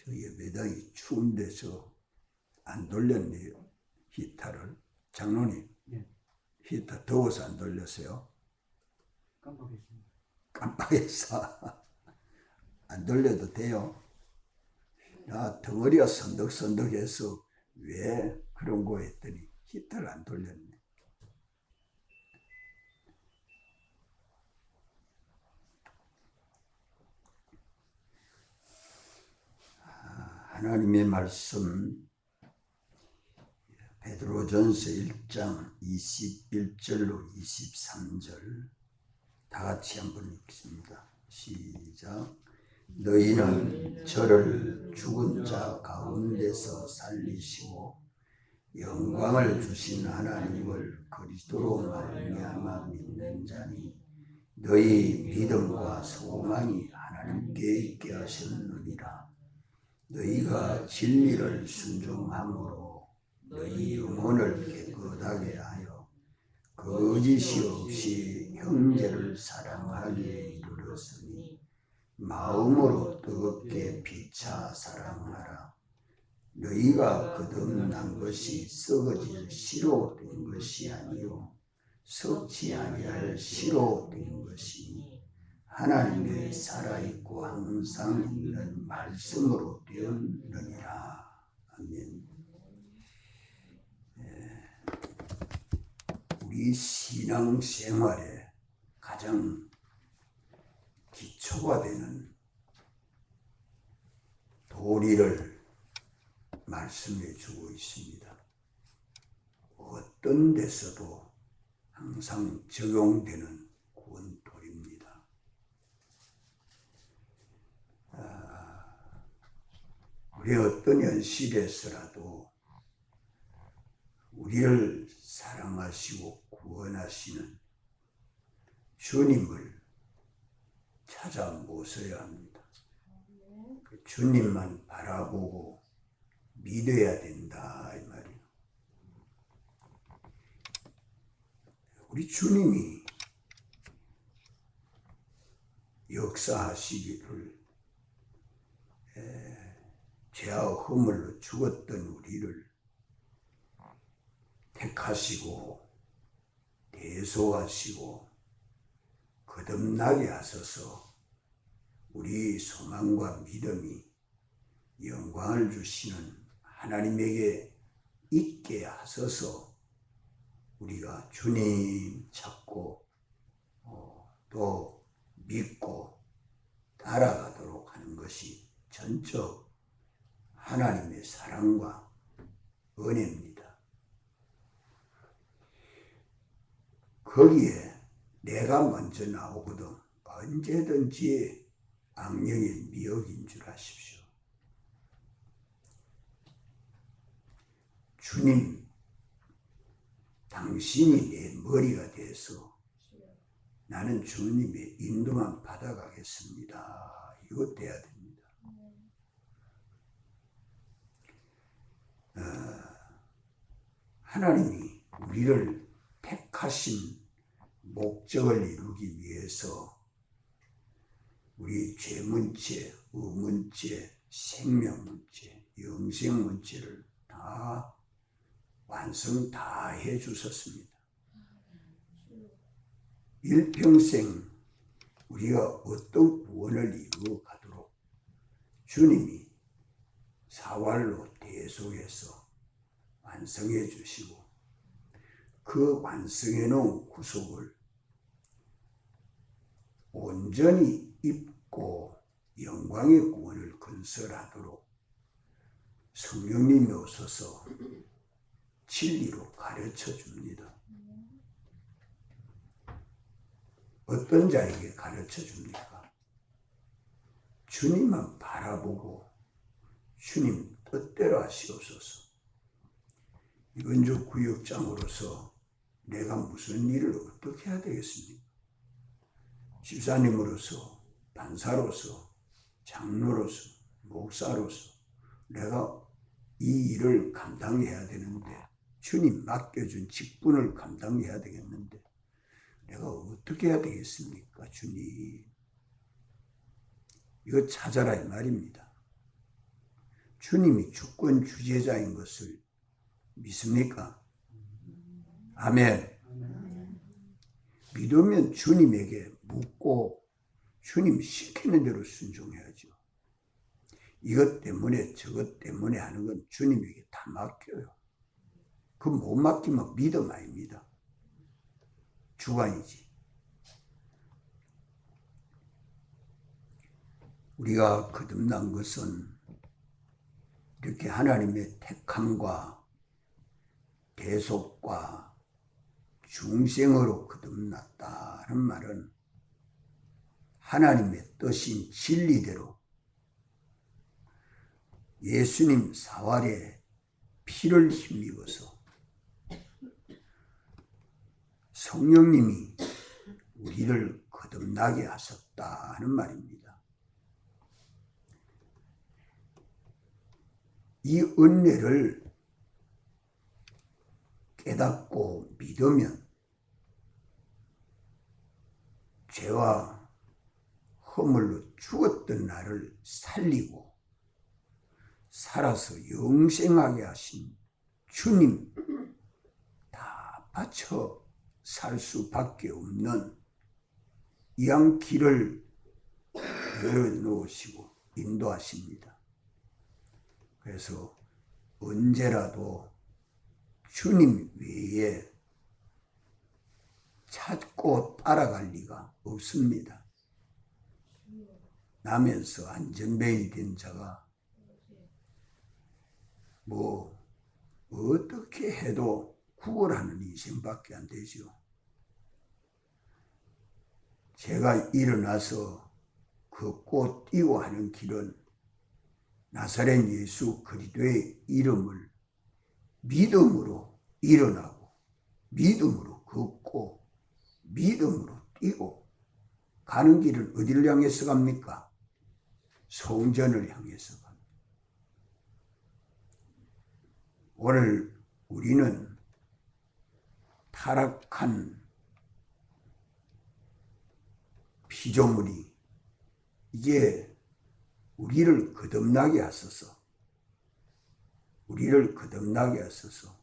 저 예배당이 추운 데서 안 돌렸네요. 히터를. 장로님, 네. 히터 더워서 안 돌렸어요? 깜빡했습니다. 깜빡했어. 안 돌려도 돼요. 나 덩어리가 선덕선덕해서 왜 그런 거 했더니 히터를 안 돌렸네. 하나님의 말씀 베드로전서 1장 21절로 23절 다 같이 한번 읽겠습니다. 시작. 너희는 저를 죽은 자 가운데서 살리시고 영광을 주신 하나님을 그리스도로 말미암아 믿는 자니 너희 믿음과 소망이 하나님께 있게 하셨느니라. 너희가 진리를 순종함으로 너희 영혼을 깨끗하게 하여 거짓이 없이 형제를 사랑하기에 이르렀으니 마음으로 뜨겁게 피차 사랑하라. 너희가 거듭난 것이 썩어질 씨로 된 것이 아니요 썩지 아니할 씨로 된 것이니 하나님의 살아있고 항상 있는 말씀으로 되었느니라. 아멘. 우리 신앙생활에 가장 기초가 되는 도리를 말씀해 주고 있습니다. 어떤 데서도 항상 적용되는 구원도리입니다. 우리 어떤 현실에서라도 우리를 사랑하시고 구원하시는 주님을 찾아 모셔야 합니다. 그 주님만 바라보고 믿어야 된다 이 말이에요. 우리 주님이 역사하시기를 죄와 허물로 죽었던 우리를 택하시고 대속하시고 거듭나게 하소서. 우리 소망과 믿음이 영광을 주시는 하나님에게 있게 하소서. 우리가 주님 찾고 또 믿고 따라가도록 하는 것이 전적 하나님의 사랑과 은혜입니다. 거기에 내가 먼저 나오거든 언제든지 악령의 미혹인 줄 아십시오. 주님, 당신이 내 머리가 돼서 나는 주님의 인도만 받아가겠습니다. 이거 돼야 됩니다. 하나님이 우리를 택하신 목적을 이루기 위해서 우리 죄문체, 의문체, 생명문체, 영생문체를 다 완성 다 해주셨습니다. 일평생 우리가 어떤 구원을 이루어 가도록 주님이 사활로 대속해서 완성해 주시고 그 완성해 놓은 구속을 온전히 입고 영광의 구원을 건설하도록 성령님이 오셔서 진리로 가르쳐 줍니다. 어떤 자에게 가르쳐 줍니까? 주님만 바라보고 주님 뜻대로 하시옵소서. 이번 주 구역장으로서 내가 무슨 일을 어떻게 해야 되겠습니까? 집사님으로서, 반사로서, 장로로서, 목사로서 내가 이 일을 감당해야 되는데 주님 맡겨준 직분을 감당해야 되겠는데 내가 어떻게 해야 되겠습니까? 주님, 이거 찾아라 이 말입니다. 주님이 주권 주재자인 것을 믿습니까? 아멘. 믿으면 주님에게 묻고 주님 시키는 대로 순종해야죠. 이것 때문에 저것 때문에 하는 건 주님에게 다 맡겨요. 그 못 맡기면 믿음 아닙니다. 주관이지. 우리가 거듭난 것은 이렇게 하나님의 택함과 대속과 중생으로 거듭났다는 말은 하나님의 뜻인 진리대로 예수님 사활에 피를 힘입어서 성령님이 우리를 거듭나게 하셨다는 말입니다. 이 은혜를 깨닫고 믿으면 죄와 허물로 죽었던 나를 살리고 살아서 영생하게 하신 주님 다 바쳐 살 수밖에 없는 이양 길을 열어놓으시고 인도하십니다. 그래서 언제라도 주님 외에 찾고 따라갈 리가 없습니다. 나면서 안전뱅이 된 자가 뭐 어떻게 해도 구걸하는 인생밖에 안 되죠. 제가 일어나서 걷고 뛰고 하는 길은 나사렛 예수 그리스도의 이름을 믿음으로 일어나고 믿음으로 걷고 믿음으로 뛰고 가는 길은 어디를 향해서 갑니까? 성전을 향해서 갑니다. 오늘 우리는 타락한 피조물이 이제 우리를 거듭나게 하소서. 우리를 거듭나게 하소서.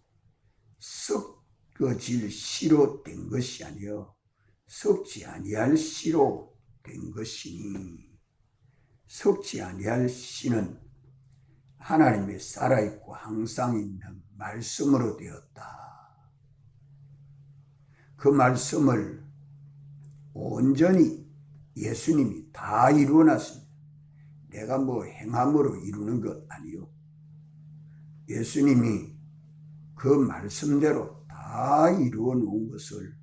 썩어질 씨로 된 것이 아니요 썩지 아니할 씨로 된 것이니 썩지 아니할 씨는 하나님의 살아있고 항상 있는 말씀으로 되었다. 그 말씀을 온전히 예수님이 다 이루어놨습니다. 내가 뭐 행함으로 이루는 것 아니요. 예수님이 그 말씀대로 다 이루어 놓은 것을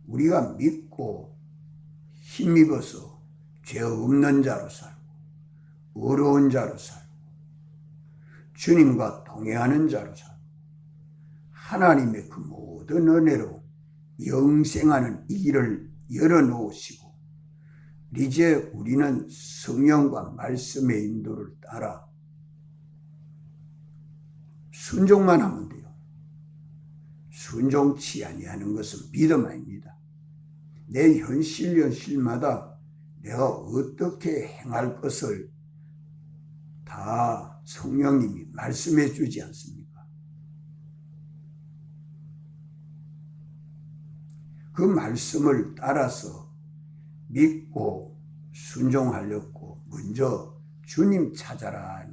우리가 믿고 힘입어서 죄 없는 자로 살고 어려운 자로 살고 주님과 동행하는 자로 살고 하나님의 그 모든 은혜로 영생하는 이 길을 열어놓으시고 이제 우리는 성령과 말씀의 인도를 따라 순종만 하면 돼요. 순종치 아니하는 것은 믿음 아닙니다. 내 현실마다 내가 어떻게 행할 것을 다 성령님이 말씀해 주지 않습니까? 그 말씀을 따라서 믿고 순종하려고 먼저 주님 찾아라.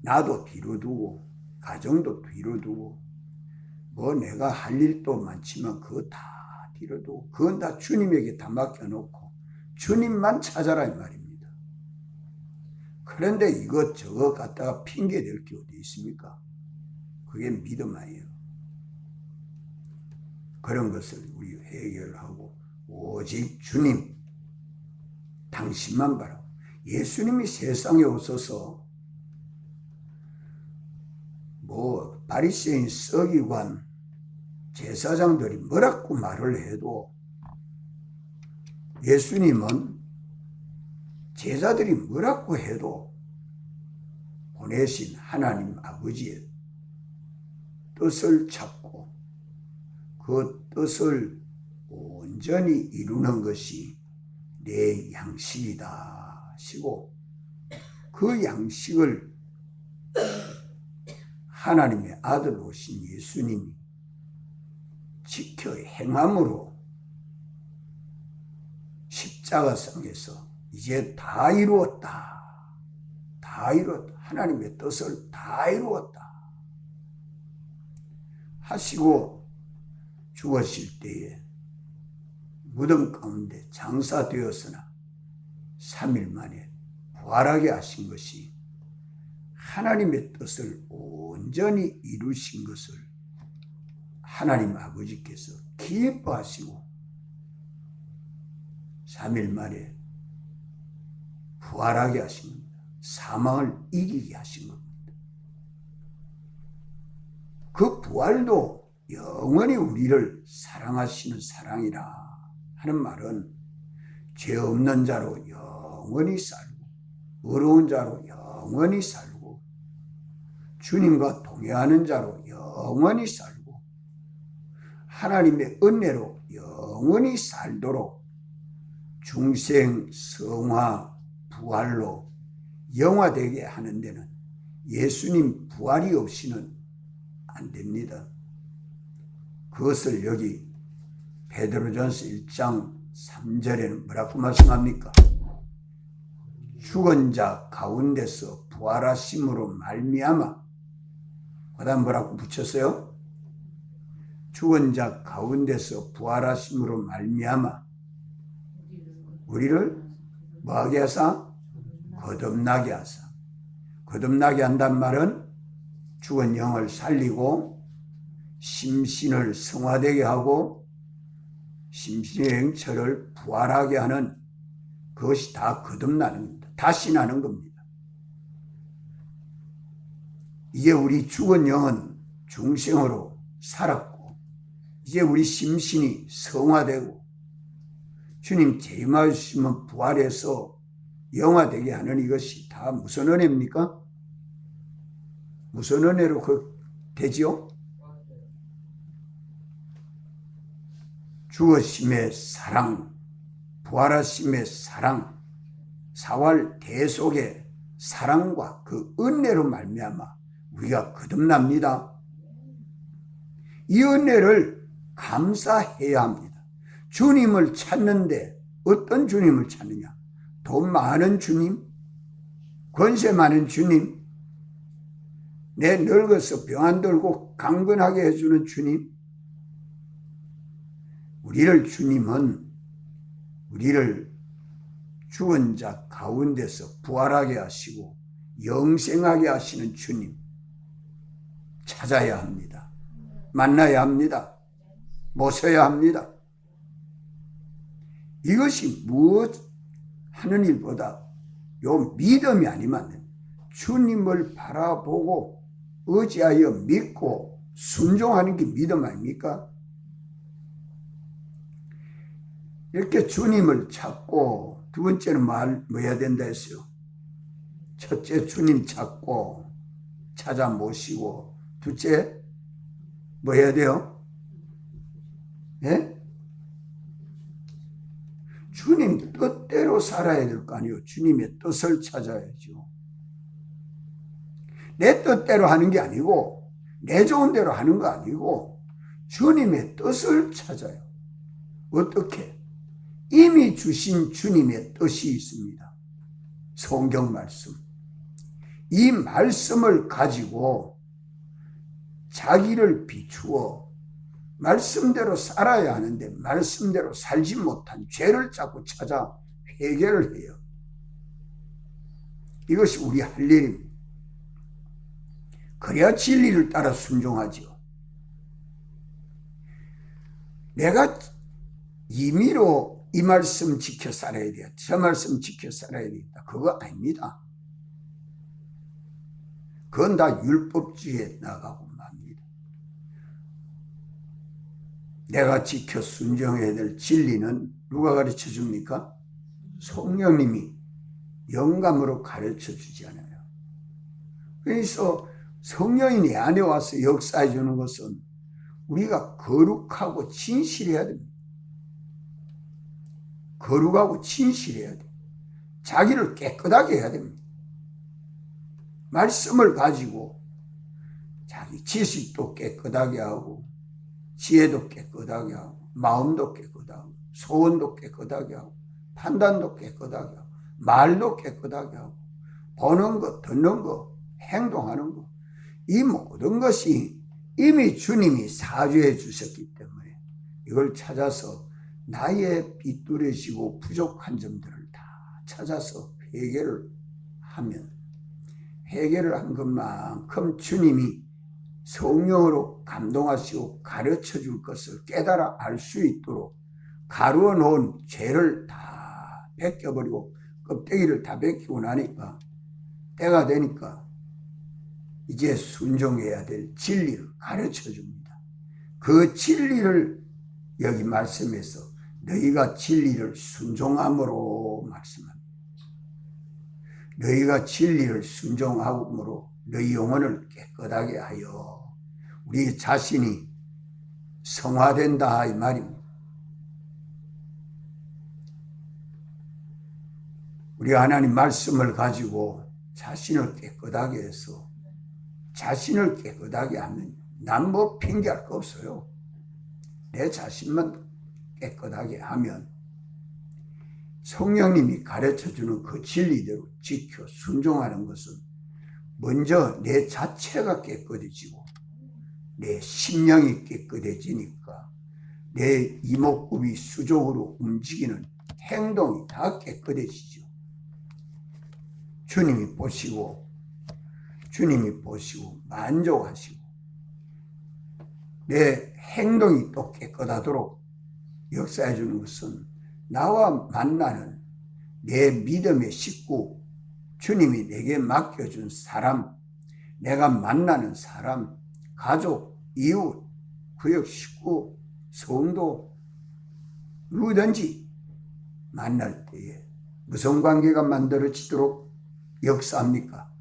나도 뒤로 두고 가정도 뒤로 두고 뭐 내가 할 일도 많지만 그거 다 뒤로 두고 그건 다 주님에게 다 맡겨놓고 주님만 찾아라 이 말입니다. 그런데 이것저것 갖다가 핑계 댈 게 어디 있습니까? 그게 믿음 아니에요. 그런 것을 우리 해결하고 오직 주님 당신만 바라고 예수님이 세상에 오셔서 뭐 바리새인 서기관 제사장들이 뭐라고 말을 해도 예수님은 제자들이 뭐라고 해도 보내신 하나님 아버지의 뜻을 찾고 그 뜻을 온전히 이루는 것이 내 양식이다 하시고 그 양식을 하나님의 아들 오신 예수님이 지켜 행함으로 십자가상에서 이제 다 이루었다. 다 이루었다. 하나님의 뜻을 다 이루었다. 하시고 죽으실 때에 무덤 가운데 장사되었으나 3일 만에 부활하게 하신 것이 하나님의 뜻을 온전히 이루신 것을 하나님 아버지께서 기뻐하시고 3일 만에 부활하게 하신 겁니다. 사망을 이기게 하신 겁니다. 그 부활도 영원히 우리를 사랑하시는 사랑이라 하는 말은 죄 없는 자로 영원히 살고 의로운 자로 영원히 살고 주님과 동행하는 자로 영원히 살고 하나님의 은혜로 영원히 살도록 중생, 성화, 부활로 영화되게 하는 데는 예수님 부활이 없이는 안 됩니다. 그것을 여기 베드로전서 1장 3절에는 뭐라고 말씀합니까? 죽은 자 가운데서 부활하심으로 말미암아, 그 다음 뭐라고 붙였어요? 죽은 자 가운데서 부활하심으로 말미암아 우리를 뭐하게 하사? 거듭나게 하사. 거듭나게 한단 말은 죽은 영을 살리고 심신을 성화되게 하고 심신의 행처를 부활하게 하는 그것이 다 거듭나는 겁니다. 다시 나는 겁니다. 이제 우리 죽은 영은 중생으로 살았고 이제 우리 심신이 성화되고 주님 재임하시면 부활해서 영화되게 하는 이것이 다 무슨 은혜입니까? 무슨 은혜로 되지요? 죽으심의 사랑, 부활하심의 사랑, 사활 대속의 사랑과 그 은혜로 말미암아 우리가 거듭납니다. 이 은혜를 감사해야 합니다. 주님을 찾는데 어떤 주님을 찾느냐? 돈 많은 주님, 권세 많은 주님, 내 늙어서 병 안 들고 강건하게 해주는 주님. 주님은 우리를 죽은 자 가운데서 부활하게 하시고 영생하게 하시는 주님 찾아야 합니다. 만나야 합니다. 모셔야 합니다. 이것이 무엇 하는 일보다 요 믿음이 아니면 주님을 바라보고 의지하여 믿고 순종하는 게 믿음 아닙니까? 이렇게 주님을 찾고 두 번째는 뭐 해야 된다 했어요? 첫째 주님 찾고 찾아 모시고 둘째 뭐 해야 돼요? 예? 주님 뜻대로 살아야 될 거 아니에요. 주님의 뜻을 찾아야죠. 내 뜻대로 하는 게 아니고 내 좋은 대로 하는 거 아니고 주님의 뜻을 찾아요. 어떻게? 이미 주신 주님의 뜻이 있습니다. 성경 말씀. 이 말씀을 가지고 자기를 비추어 말씀대로 살아야 하는데 말씀대로 살지 못한 죄를 자꾸 찾아 회개를 해요. 이것이 우리 할 일입니다. 그래야 진리를 따라 순종하죠. 내가 임의로 이 말씀 지켜 살아야 돼요. 저 말씀 지켜 살아야 되겠다. 그거 아닙니다. 그건 다 율법주의에 나가고 맙니다. 내가 지켜 순종해야 될 진리는 누가 가르쳐 줍니까? 성령님이 영감으로 가르쳐 주지 않아요. 그래서 성령이 내 안에 와서 역사해 주는 것은 우리가 거룩하고 진실해야 됩니다. 거룩하고 진실해야 돼. 자기를 깨끗하게 해야 됩니다. 말씀을 가지고 자기 지식도 깨끗하게 하고 지혜도 깨끗하게 하고 마음도 깨끗하고 소원도 깨끗하게 하고 판단도 깨끗하게 하고 말도 깨끗하게 하고 보는 것, 듣는 것, 행동하는 것, 이 모든 것이 이미 주님이 사주해 주셨기 때문에 이걸 찾아서 나의 삐뚤어지고 부족한 점들을 다 찾아서 회개를 하면 회개를 한 것만큼 주님이 성령으로 감동하시고 가르쳐 줄 것을 깨달아 알 수 있도록 가루어 놓은 죄를 다 벗겨버리고 껍데기를 다 벗기고 나니까 때가 되니까 이제 순종해야 될 진리를 가르쳐 줍니다. 그 진리를 여기 말씀에서 너희가 진리를 순종함으로 말씀합니다. 너희가 진리를 순종함으로 너희 영혼을 깨끗하게 하여 우리 자신이 성화된다 이 말입니다. 우리 하나님 말씀을 가지고 자신을 깨끗하게 해서 자신을 깨끗하게 하면 난 뭐 핑계할 거 없어요. 내 자신만 깨끗하게 하면 성령님이 가르쳐주는 그 진리대로 지켜 순종하는 것은 먼저 내 자체가 깨끗해지고 내 심령이 깨끗해지니까 내 이목구비 수족으로 움직이는 행동이 다 깨끗해지죠. 주님이 보시고 만족하시고 내 행동이 또 깨끗하도록 역사해 주는 것은 나와 만나는 내 믿음의 식구, 주님이 내게 맡겨준 사람, 내가 만나는 사람, 가족, 이웃, 구역 식구, 성도, 누구든지 만날 때에 무슨 관계가 만들어지도록 역사합니까?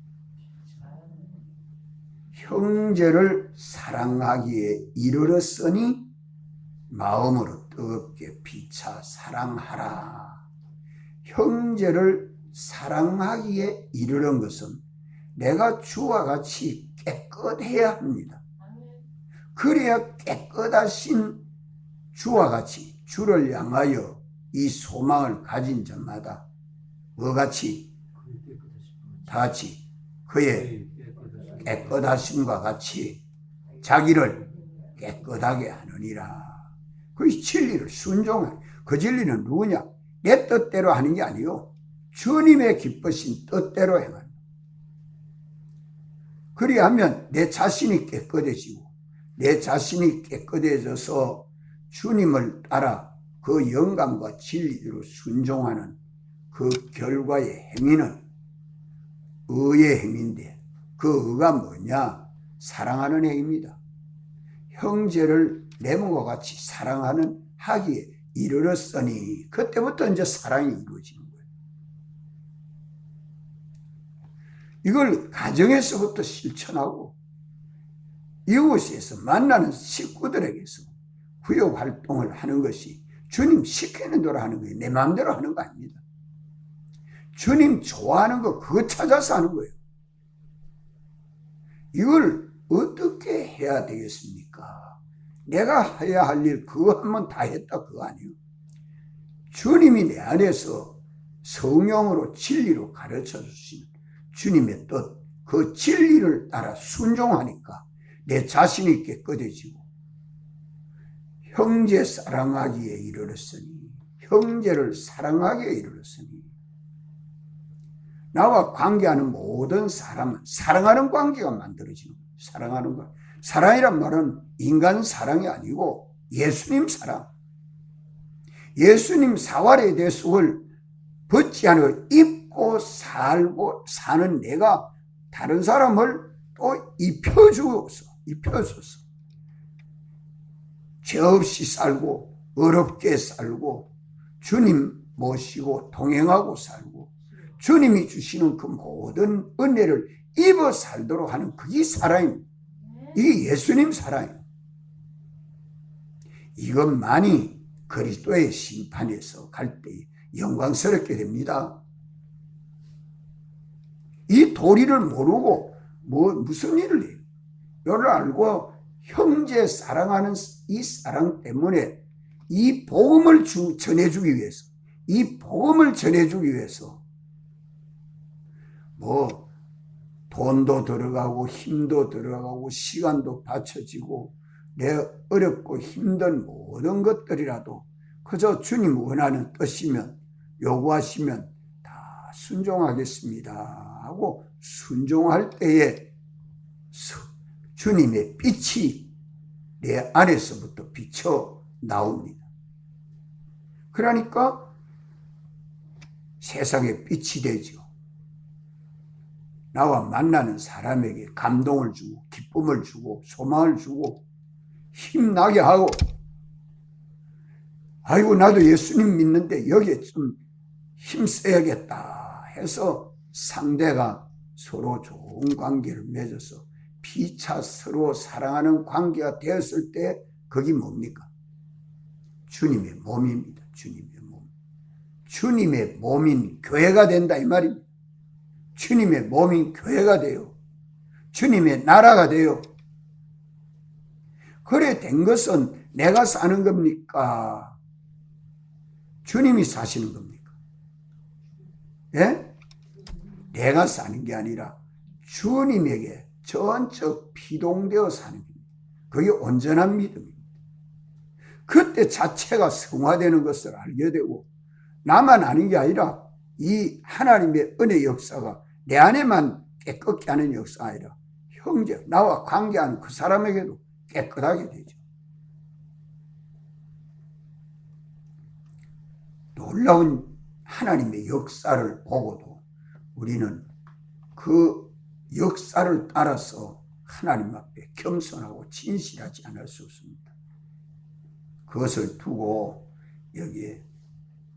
형제를 사랑하기에 이르렀으니 마음으로 뜨겁게 피차 사랑하라. 형제를 사랑하기에 이르는 것은 내가 주와 같이 깨끗해야 합니다. 그래야 깨끗하신 주와 같이 주를 향하여 이 소망을 가진 자마다 뭐같이 다 같이 그의 깨끗하심과 같이 자기를 깨끗하게 하느니라. 그 진리를 순종해. 그 진리는 누구냐? 내 뜻대로 하는 게 아니요. 주님의 기쁘신 뜻대로 행하는. 그리하면 내 자신이 깨끗해지고 내 자신이 깨끗해져서 주님을 따라 그 영감과 진리대로 순종하는 그 결과의 행위는 의의 행위인데 그 의가 뭐냐? 사랑하는 행위입니다. 형제를 내 몸과 같이 사랑하는 하기에 이르렀으니 그때부터 이제 사랑이 이루어지는 거예요. 이걸 가정에서부터 실천하고 이웃에서 만나는 식구들에게서 구역 활동을 하는 것이 주님 시키는 대로 하는 거예요. 내 마음대로 하는 거 아닙니다. 주님 좋아하는 거 그거 찾아서 하는 거예요. 이걸 어떻게 해야 되겠습니까? 내가 해야 할 일 그거 하면 다 했다 그거 아니에요. 주님이 내 안에서 성령으로 진리로 가르쳐 주신 주님의 뜻, 그 진리를 따라 순종하니까 내 자신이 깨끗해지고 형제 사랑하기에 이르렀으니 형제를 사랑하기에 이르렀으니 나와 관계하는 모든 사람은 사랑하는 관계가 만들어지는 거예요. 사랑하는 거. 사랑이란 말은 인간 사랑이 아니고 예수님 사랑. 예수님 사활의 대속을 벗지 않고 입고 살고 사는 내가 다른 사람을 또 입혀줘서 죄 없이 살고 어렵게 살고 주님 모시고 동행하고 살고 주님이 주시는 그 모든 은혜를 입어 살도록 하는 그게 사랑입니다. 이게 예수님 사랑이에요. 이것만이 그리스도의 심판에서 갈 때 영광스럽게 됩니다. 이 도리를 모르고 무슨 일을 해요? 요를 알고 형제 사랑하는 이 사랑 때문에 이 복음을 전해주기 위해서, 이 복음을 전해주기 위해서 뭐 돈도 들어가고 힘도 들어가고 시간도 바쳐지고 내 어렵고 힘든 모든 것들이라도 그저 주님 원하는 뜻이면, 요구하시면 다 순종하겠습니다 하고 순종할 때에 주님의 빛이 내 안에서부터 비쳐 나옵니다. 그러니까 세상에 빛이 되죠. 나와 만나는 사람에게 감동을 주고 기쁨을 주고 소망을 주고 힘나게 하고, 아이고 나도 예수님 믿는데 여기에 좀 힘써야겠다 해서 상대가 서로 좋은 관계를 맺어서 피차 서로 사랑하는 관계가 되었을 때 그게 뭡니까? 주님의 몸입니다. 주님의 몸. 주님의 몸인 교회가 된다 이 말입니다. 주님의 몸인 교회가 돼요. 주님의 나라가 돼요. 그래 된 것은 내가 사는 겁니까? 주님이 사시는 겁니까? 예? 내가 사는 게 아니라 주님에게 전적 피동되어 사는 겁니다. 그게 온전한 믿음입니다. 그때 자체가 성화되는 것을 알게 되고, 나만 아닌 게 아니라 이 하나님의 은혜 역사가 내 안에만 깨끗게 하는 역사가 아니라 형제, 나와 관계하는 그 사람에게도 깨끗하게 되죠. 놀라운 하나님의 역사를 보고도 우리는 그 역사를 따라서 하나님 앞에 겸손하고 진실하지 않을 수 없습니다. 그것을 두고 여기에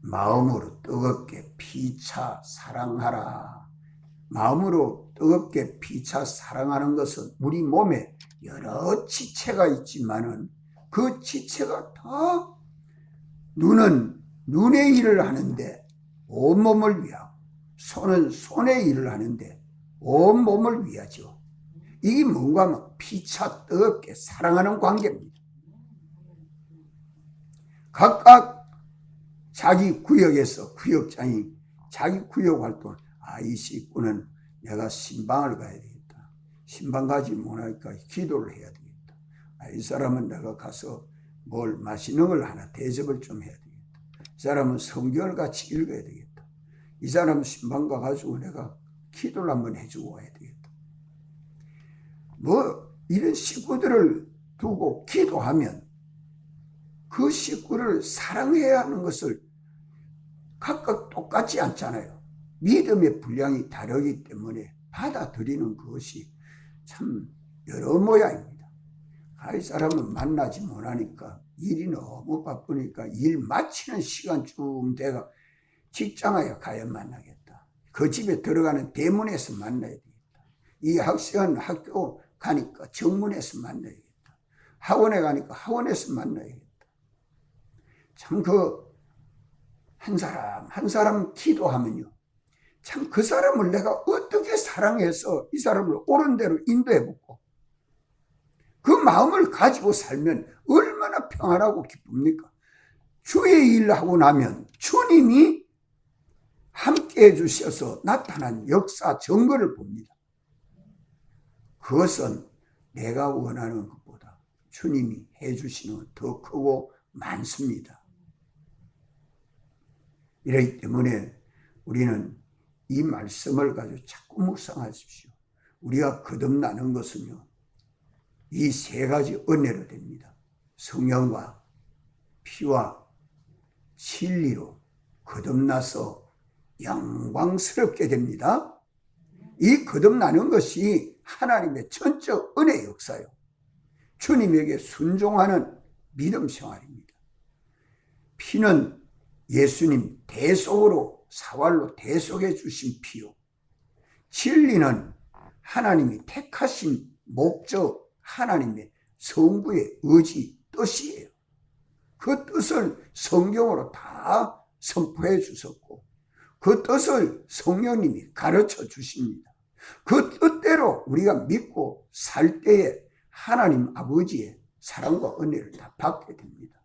마음으로 뜨겁게 피차 사랑하라. 마음으로 뜨겁게 피차 사랑하는 것은 우리 몸에 여러 지체가 있지만은 그 지체가 다 눈은 눈의 일을 하는데 온몸을 위하고, 손은 손의 일을 하는데 온몸을 위하죠. 이게 뭔가 하면 피차 뜨겁게 사랑하는 관계입니다. 각각 자기 구역에서 구역장이 자기 구역 활동을, 이 식구는 내가 신방을 가야 되겠다. 신방 가지 못하니까 기도를 해야 되겠다. 이 사람은 내가 가서 뭘 맛있는 걸 하나 대접을 좀 해야 되겠다. 이 사람은 성경을 같이 읽어야 되겠다. 이 사람은 신방 가가지고 내가 기도를 한번 해주고 와야 되겠다. 뭐 이런 식구들을 두고 기도하면 그 식구를 사랑해야 하는 것을 각각 똑같지 않잖아요. 믿음의 분량이 다르기 때문에 받아들이는 그것이 참 여러 모양입니다. 이 사람은 만나지 못하니까 일이 너무 바쁘니까 일 마치는 시간쯤 돼가 직장에 가야 만나겠다. 그 집에 들어가는 대문에서 만나야 되겠다. 이 학생은 학교 가니까 정문에서 만나야겠다. 학원에 가니까 학원에서 만나야겠다. 참 한 사람 한 사람 기도하면요, 참 그 사람을 내가 어떻게 사랑해서 이 사람을 옳은 대로 인도해보고 그 마음을 가지고 살면 얼마나 평안하고 기쁩니까? 주의 일을 하고 나면 주님이 함께 해주셔서 나타난 역사 증거를 봅니다. 그것은 내가 원하는 것보다 주님이 해주시는 더 크고 많습니다. 이러기 때문에 우리는 이 말씀을 가지고 자꾸 묵상하십시오. 우리가 거듭나는 것은요, 이 세 가지 은혜로 됩니다. 성령과 피와 진리로 거듭나서 영광스럽게 됩니다. 이 거듭나는 것이 하나님의 전적 은혜 역사요. 주님에게 순종하는 믿음 생활입니다. 피는 예수님 대속으로 사활로 대속해 주신 피요. 진리는 하나님이 택하신 목적, 하나님의 성부의 의지, 뜻이에요. 그 뜻을 성경으로 다 선포해 주셨고 그 뜻을 성령님이 가르쳐 주십니다. 그 뜻대로 우리가 믿고 살 때에 하나님 아버지의 사랑과 은혜를 다 받게 됩니다.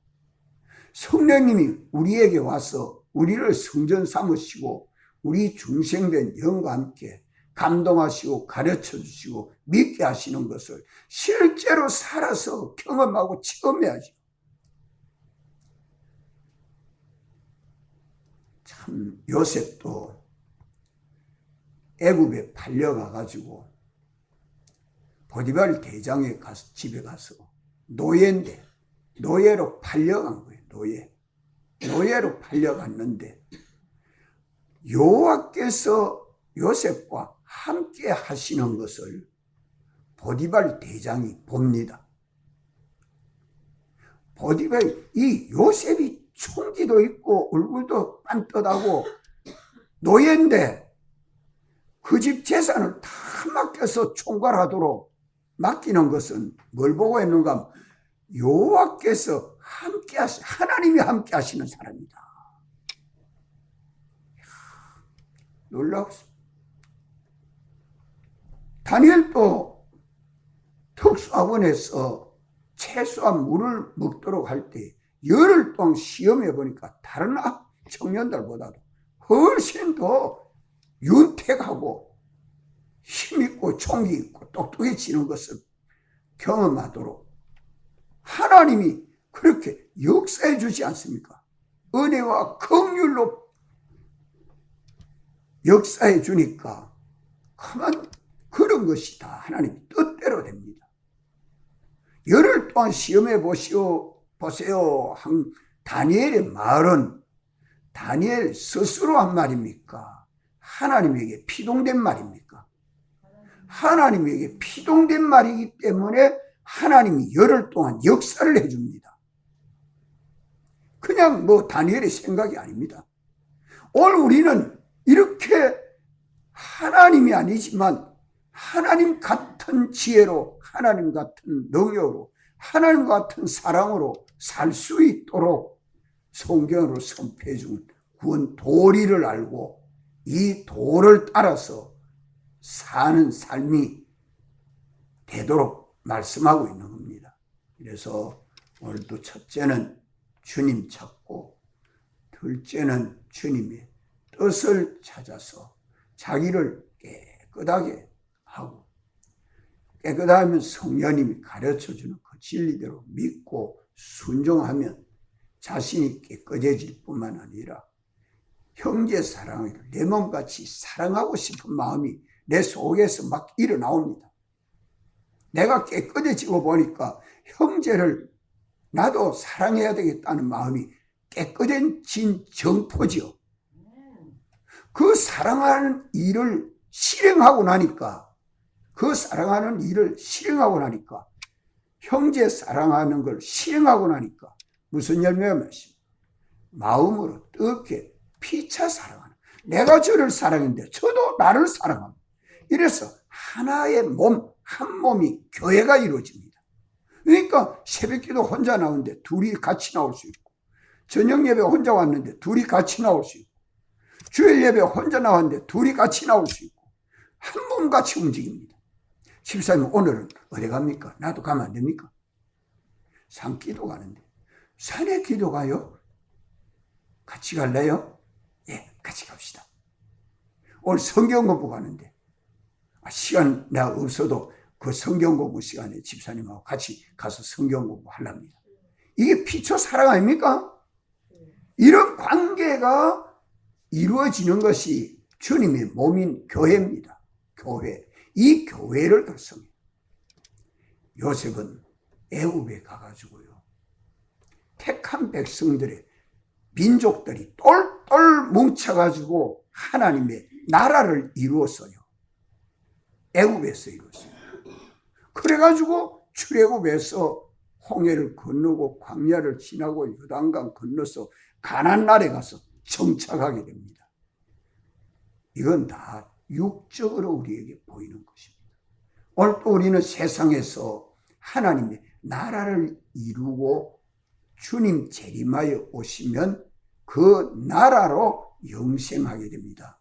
성령님이 우리에게 와서 우리를 성전 삼으시고 우리 중생된 영과 함께 감동하시고 가르쳐 주시고 믿게 하시는 것을 실제로 살아서 경험하고 체험해야죠. 참 요셉도 애굽에 팔려가가지고 보디발 대장의 집에 가서 노예인데 노예로 팔려간 거예요. 노예로 팔려갔는데 여호와께서 요셉과 함께 하시는 것을 보디발 대장이 봅니다. 보디발 이 요셉이 총기도 있고 얼굴도 빤듯하고 노예인데 그 집 재산을 다 맡겨서 총괄하도록 맡기는 것은 뭘 보고 했는가? 여호와께서 함께 하나님이 함께 하시는 사람이다. 놀라웠습니다. 다니엘도 특수학원에서 채소와 물을 먹도록 할 때 열흘 동안 시험해 보니까 다른 청년들보다도 훨씬 더 윤택하고 힘있고 총기 있고 똑똑해지는 것을 경험하도록 하나님이 그렇게 역사해 주지 않습니까? 은혜와 긍휼로 역사해 주니까 가만 그런 것이 다 하나님 뜻대로 됩니다. 열흘 동안 시험해 보세요 한 다니엘의 말은 다니엘 스스로 한 말입니까? 하나님에게 피동된 말입니까? 하나님에게 피동된 말이기 때문에 하나님이 열흘 동안 역사를 해줍니다. 그냥 다니엘의 생각이 아닙니다. 오늘 우리는 이렇게 하나님이 아니지만 하나님 같은 지혜로 하나님 같은 능력으로 하나님 같은 사랑으로 살 수 있도록 성경으로 선포해 준 구원 도리를 알고 이 도를 따라서 사는 삶이 되도록 말씀하고 있는 겁니다. 그래서 오늘도 첫째는 주님 찾고 둘째는 주님의 뜻을 찾아서 자기를 깨끗하게 하고 깨끗하면 성령님이 가르쳐주는 그 진리대로 믿고 순종하면 자신이 깨끗해질 뿐만 아니라 형제 사랑을 내 몸같이 사랑하고 싶은 마음이 내 속에서 막 일어나옵니다. 내가 깨끗해지고 보니까 형제를 나도 사랑해야 되겠다는 마음이 깨끗해진 정토지요. 그 사랑하는 일을 실행하고 나니까 형제 사랑하는 걸 실행하고 나니까 무슨 열매가 맺습니까? 마음으로 뜨겁게 피차 사랑하는, 내가 저를 사랑했는데 저도 나를 사랑합니다. 이래서 하나의 몸, 한 몸이 교회가 이루어집니다. 그러니까 새벽기도 혼자 나오는데 둘이 같이 나올 수 있고, 저녁 예배 혼자 왔는데 둘이 같이 나올 수 있고, 주일 예배 혼자 나왔는데 둘이 같이 나올 수 있고, 한 몸 같이 움직입니다. 집사님 오늘은 어디 갑니까? 나도 가면 안 됩니까? 산기도 가는데 산에 기도 가요? 같이 갈래요? 예, 같이 갑시다. 오늘 성경 공부 가는데 시간 내가 없어도 그 성경 공부 시간에 집사님하고 같이 가서 성경 공부 하랍니다. 이게 피초 사랑 아닙니까? 이런 관계가 이루어지는 것이 주님의 몸인 교회입니다. 교회. 이 교회를 결성해요. 요셉은 애굽에 가가지고요, 택한 백성들의 민족들이 똘똘 뭉쳐가지고 하나님의 나라를 이루었어요. 애굽에서 이루었어요. 그래가지고 출애굽에서 홍해를 건너고 광야를 지나고 요단강 건너서 가나안 나라에 가서 정착하게 됩니다. 이건 다 육적으로 우리에게 보이는 것입니다. 오늘 또 우리는 세상에서 하나님의 나라를 이루고 주님 재림하여 오시면 그 나라로 영생하게 됩니다.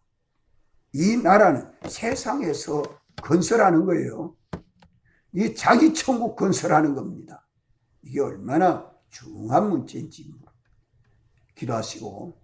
이 나라는 세상에서 건설하는 거예요. 이 자기 천국 건설하는 겁니다. 이게 얼마나 중요한 문제인지 기도하시고